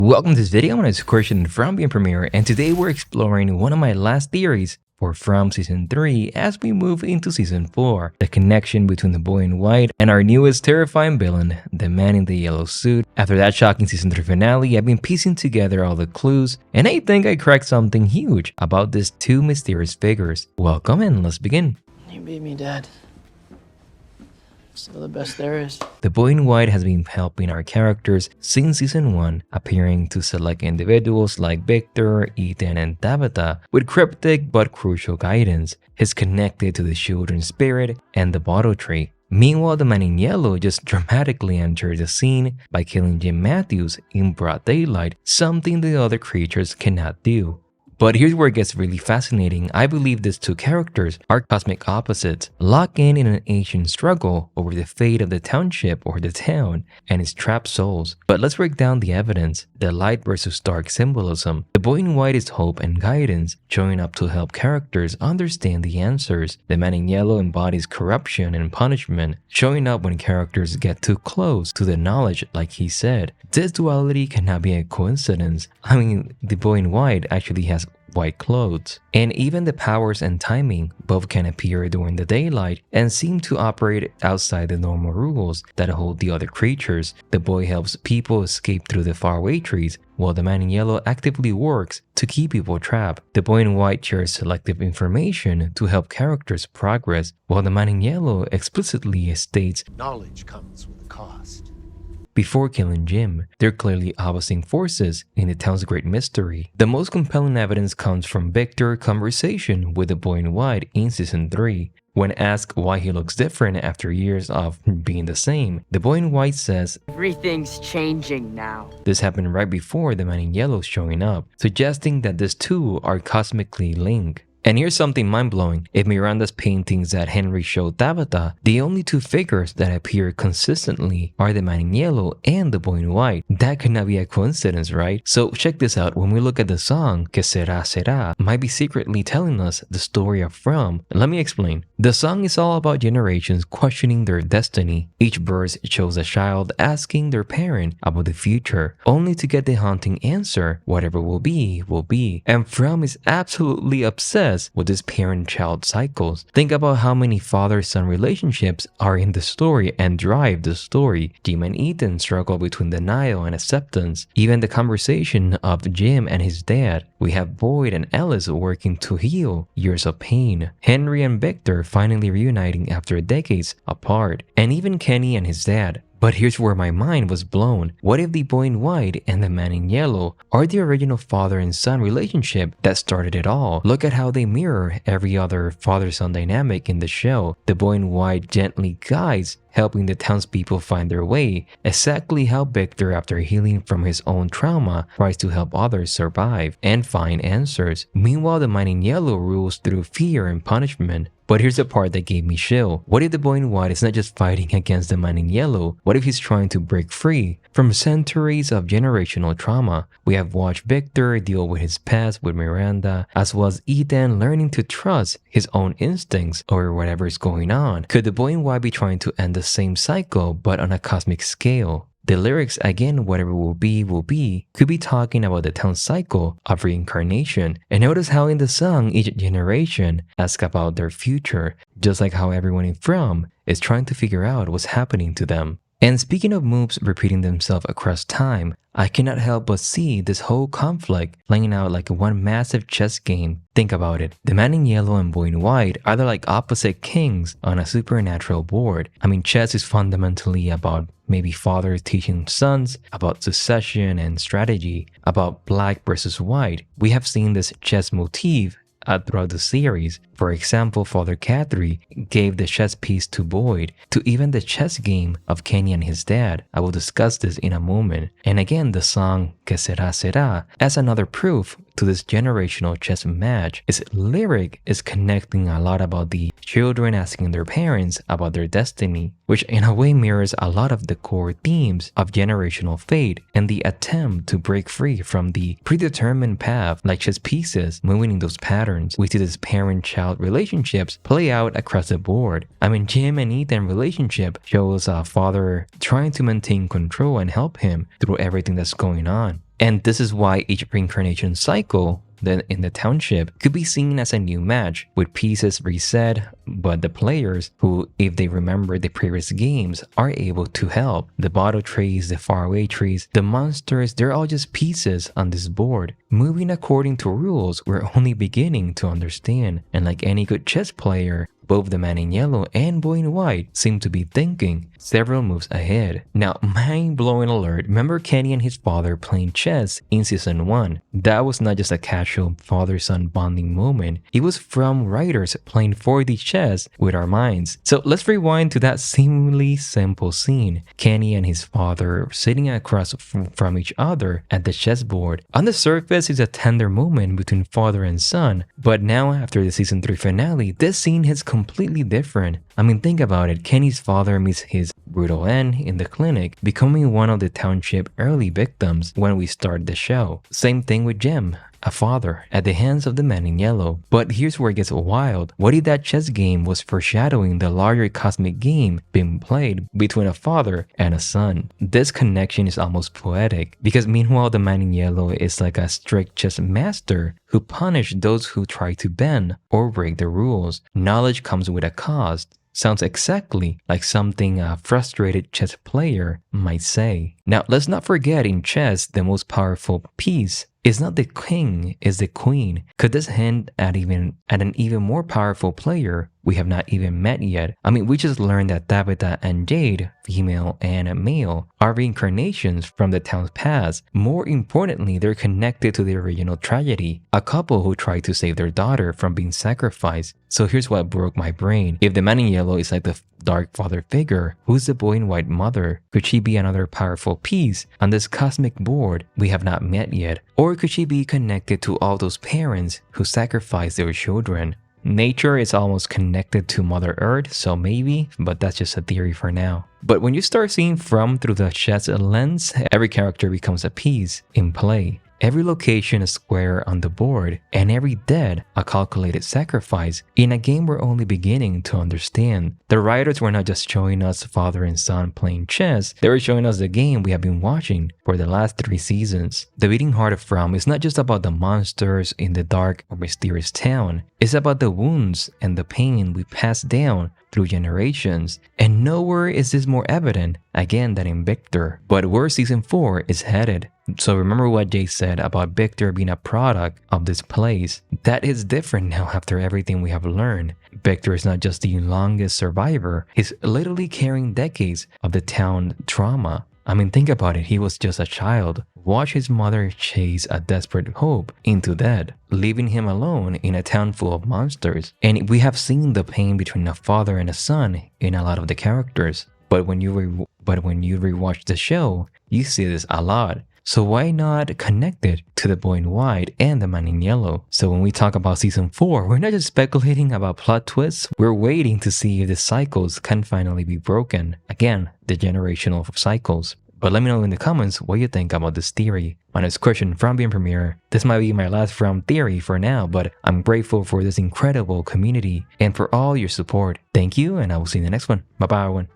Welcome to this video. My name is Christian from Being Premiere, and today we're exploring one of my last theories for From Season 3 as we move into Season 4, the connection between the boy in white and our newest terrifying villain, the man in the yellow suit. After that shocking Season 3 finale, I've been piecing together all the clues, and I think I cracked something huge about these two mysterious figures. Welcome and let's begin. You beat me, Dad. Still the best there is. The boy in white has been helping our characters since Season 1, appearing to select individuals like Victor, Ethan, and Tabitha with cryptic but crucial guidance. He's connected to the children's spirit and the bottle tree. Meanwhile, the man in yellow just dramatically entered the scene by killing Jim Matthews in broad daylight, something the other creatures cannot do. But here's where it gets really fascinating. I believe these two characters are cosmic opposites, locked in an ancient struggle over the fate of the township or the town and its trapped souls. But let's break down the evidence, the light versus dark symbolism. The boy in white is hope and guidance, showing up to help characters understand the answers. The man in yellow embodies corruption and punishment, showing up when characters get too close to the knowledge, like he said. This duality cannot be a coincidence. I mean, the boy in white actually has white clothes. And even the powers and timing both can appear during the daylight and seem to operate outside the normal rules that hold the other creatures. The boy helps people escape through the faraway trees, while the man in yellow actively works to keep people trapped. The boy in white shares selective information to help characters progress, while the man in yellow explicitly states, "Knowledge comes with a cost." Before killing Jim, they're clearly opposing forces in the town's great mystery. The most compelling evidence comes from Victor's conversation with the boy in white in Season 3. When asked why he looks different after years of being the same, the boy in white says, "Everything's changing now." This happened right before the man in yellow showing up, suggesting that these two are cosmically linked. And here's something mind-blowing. If Miranda's paintings that Henry showed Tabitha, the only two figures that appear consistently are the man in yellow and the boy in white. That could not be a coincidence, right? So check this out. When we look at the song, Que Sera, Sera, might be secretly telling us the story of From. Let me explain. The song is all about generations questioning their destiny. Each verse shows a child asking their parent about the future, only to get the haunting answer, whatever will be, will be. And From is absolutely obsessed with this parent-child cycles. Think about how many father-son relationships are in the story and drive the story. Jim and Ethan struggle between denial and acceptance. Even the conversation of Jim and his dad. We have Boyd and Ellis working to heal years of pain. Henry and Victor finally reuniting after decades apart. And even Kenny and his dad. But here's where my mind was blown. What if the boy in white and the man in yellow are the original father and son relationship that started it all? Look at how they mirror every other father-son dynamic in the show. The boy in white gently guides, helping the townspeople find their way, exactly how Victor, after healing from his own trauma, tries to help others survive and find answers. Meanwhile, the man in yellow rules through fear and punishment. But here's the part that gave me chill. What if the boy in white is not just fighting against the man in yellow? What if he's trying to break free from centuries of generational trauma? We have watched Victor deal with his past with Miranda, as well as Ethan learning to trust his own instincts over whatever is going on. Could the boy in white be trying to end the same cycle but on a cosmic scale? The lyrics, again, whatever will be, could be talking about the town cycle of reincarnation. And notice how in the song, each generation asks about their future, just like how everyone in From is trying to figure out what's happening to them. And speaking of moves repeating themselves across time, I cannot help but see this whole conflict playing out like one massive chess game. Think about it. The man in yellow and boy in white are like opposite kings on a supernatural board. I mean, chess is fundamentally about maybe fathers teaching sons, about succession and strategy, about black versus white. We have seen this chess motif throughout the series. For example, Father Catherine gave the chess piece to Boyd, to even the chess game of Kenny and his dad. I will discuss this in a moment. And again, the song Que Sera, Sera as another proof to this generational chess match. Its lyric is connecting a lot about the children asking their parents about their destiny, which in a way mirrors a lot of the core themes of generational fate and the attempt to break free from the predetermined path like chess pieces, moving in those patterns. We see this parent-child relationships play out across the board. I mean, Jim and Ethan relationship shows a father trying to maintain control and help him through everything that's going on. And this is why each reincarnation cycle then in the Township could be seen as a new match with pieces reset, but the players who, if they remember the previous games, are able to help. The bottle trees, the faraway trees, the monsters, they're all just pieces on this board. Moving according to rules we're only beginning to understand, and like any good chess player, both the man in yellow and boy in white seem to be thinking several moves ahead. Now, mind-blowing alert, remember Kenny and his father playing chess in Season 1? That was not just a casual father-son bonding moment, it was from writers playing 4D chess with our minds. So let's rewind to that seemingly simple scene. Kenny and his father sitting across from each other at the chessboard. On the surface, it's a tender moment between father and son, but now after the Season 3 finale, this scene is completely different. I mean, think about it. Kenny's father meets his brutal end in the clinic, becoming one of the Township early victims when we start the show. Same thing with Jim, a father at the hands of the man in yellow. But here's where it gets wild. What if that chess game was foreshadowing the larger cosmic game being played between a father and a son? This connection is almost poetic, because meanwhile the man in yellow is like a strict chess master who punished those who try to bend or break the rules. Knowledge comes with a cost. Sounds exactly like something a frustrated chess player might say. Now, let's not forget, in chess, the most powerful piece is not the king, it's the queen. Could this hint at an even more powerful player we have not even met yet? I mean, we just learned that Tabitha and Jade, female and male, are reincarnations from the town's past. More importantly, they're connected to the original tragedy, a couple who tried to save their daughter from being sacrificed. So here's what broke my brain. If the man in yellow is like the dark father figure, who's the boy in white mother? Could she be another powerful piece on this cosmic board we have not met yet? Or could she be connected to all those parents who sacrificed their children? Nature is almost connected to Mother Earth, so maybe, but that's just a theory for now. But when you start seeing through the chess lens, every character becomes a piece in play. Every location a square on the board, and every death a calculated sacrifice in a game we're only beginning to understand. The writers were not just showing us father and son playing chess, they were showing us the game we have been watching for the last 3 seasons. The Beating Heart of From is not just about the monsters in the dark or mysterious town, it's about the wounds and the pain we pass down through generations. And nowhere is this more evident, again, than in Victor. But where Season 4 is headed. So remember what Jade said about Victor being a product of this place. That is different now after everything we have learned. Victor is not just the longest survivor, he's literally carrying decades of the town trauma. I mean, think about it, he was just a child. Watch his mother chase a desperate hope into death, leaving him alone in a town full of monsters. And we have seen the pain between a father and a son in a lot of the characters. But when you rewatch the show, you see this a lot. So why not connect it to the boy in white and the man in yellow? So when we talk about Season 4, we're not just speculating about plot twists, we're waiting to see if the cycles can finally be broken. Again, the generational cycles. But let me know in the comments what you think about this theory. My next question from Being Premiere. This might be my last from theory for now, but I'm grateful for this incredible community and for all your support. Thank you, and I will see you in the next one. Bye bye, everyone.